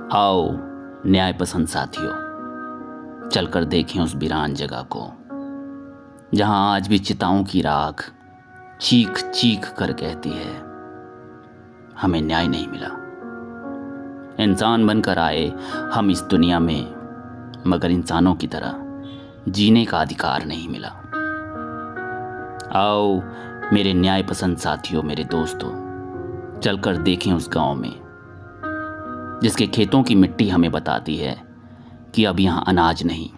आओ न्याय पसंद साथियों, चलकर देखें उस वीरान जगह को जहां आज भी चिताओं की राख चीख चीख कर कहती है, हमें न्याय नहीं मिला। इंसान बनकर आए हम इस दुनिया में, मगर इंसानों की तरह जीने का अधिकार नहीं मिला। आओ मेरे न्याय पसंद साथियों, मेरे दोस्तों, चलकर देखें उस गांव में जिसके खेतों की मिट्टी हमें बताती है कि अब यहां अनाज नहीं,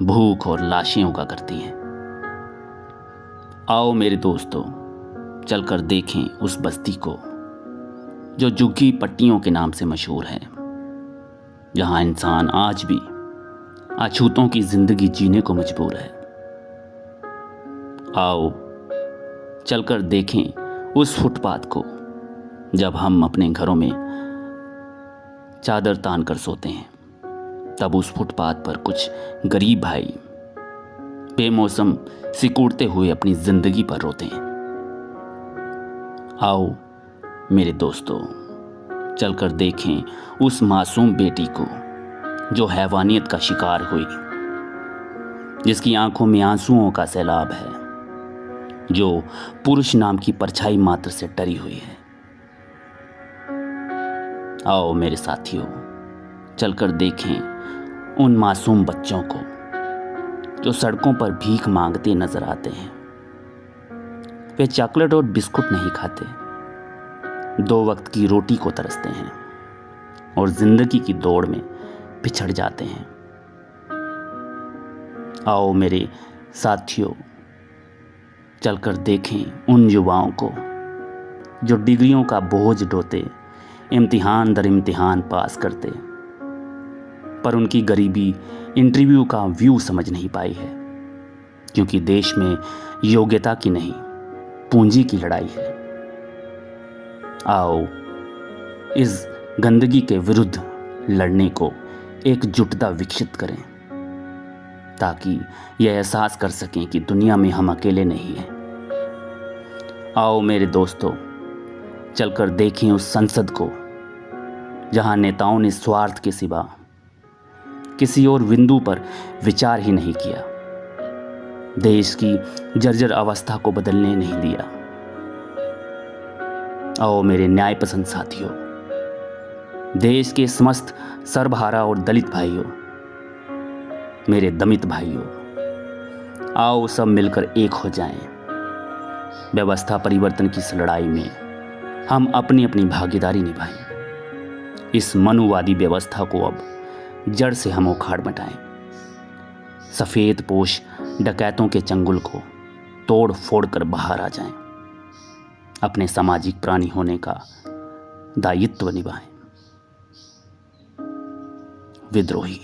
भूख और लाशें उगा करती हैं। आओ मेरे दोस्तों, चलकर देखें उस बस्ती को जो झुग्गी पट्टियों के नाम से मशहूर है, जहां इंसान आज भी अछूतों की जिंदगी जीने को मजबूर है। आओ चलकर देखें उस फुटपाथ को जब हम अपने घरों में चादर तान कर सोते हैं, तब उस फुटपाथ पर कुछ गरीब भाई बेमौसम सिकुड़ते हुए अपनी जिंदगी पर रोते हैं। आओ मेरे दोस्तों, चलकर देखें उस मासूम बेटी को जो हैवानियत का शिकार हुई, जिसकी आंखों में आंसुओं का सैलाब है, जो पुरुष नाम की परछाई मात्र से डरी हुई है। आओ मेरे साथियों, चलकर देखें उन मासूम बच्चों को जो सड़कों पर भीख मांगते नजर आते हैं। वे चॉकलेट और बिस्कुट नहीं खाते, 2 वक्त की रोटी को तरसते हैं और जिंदगी की दौड़ में पिछड़ जाते हैं। आओ मेरे साथियों, चलकर देखें उन युवाओं को जो डिग्रियों का बोझ ढोते इम्तिहान दर इम्तिहान पास करते, पर उनकी गरीबी इंटरव्यू का व्यू समझ नहीं पाई है, क्योंकि देश में योग्यता की नहीं पूंजी की लड़ाई है। आओ इस गंदगी के विरुद्ध लड़ने को एकजुटता विकसित करें, ताकि यह एहसास कर सकें कि दुनिया में हम अकेले नहीं हैं। आओ मेरे दोस्तों, चलकर देखें उस संसद को जहां नेताओं ने स्वार्थ के सिवा किसी और बिंदु पर विचार ही नहीं किया, देश की जर्जर अवस्था को बदलने नहीं दिया। आओ मेरे न्याय पसंद साथियों, देश के समस्त सर्वहारा और दलित भाइयों, मेरे दमित भाइयों, आओ सब मिलकर एक हो जाएं। व्यवस्था परिवर्तन की इस लड़ाई में हम अपनी अपनी भागीदारी निभाएं। इस मनुवादी व्यवस्था को अब जड़ से हम उखाड़ मटाएं। सफेद पोश डकैतों के चंगुल को तोड़ फोड़ कर बाहर आ जाएं। अपने सामाजिक प्राणी होने का दायित्व निभाएं। विद्रोही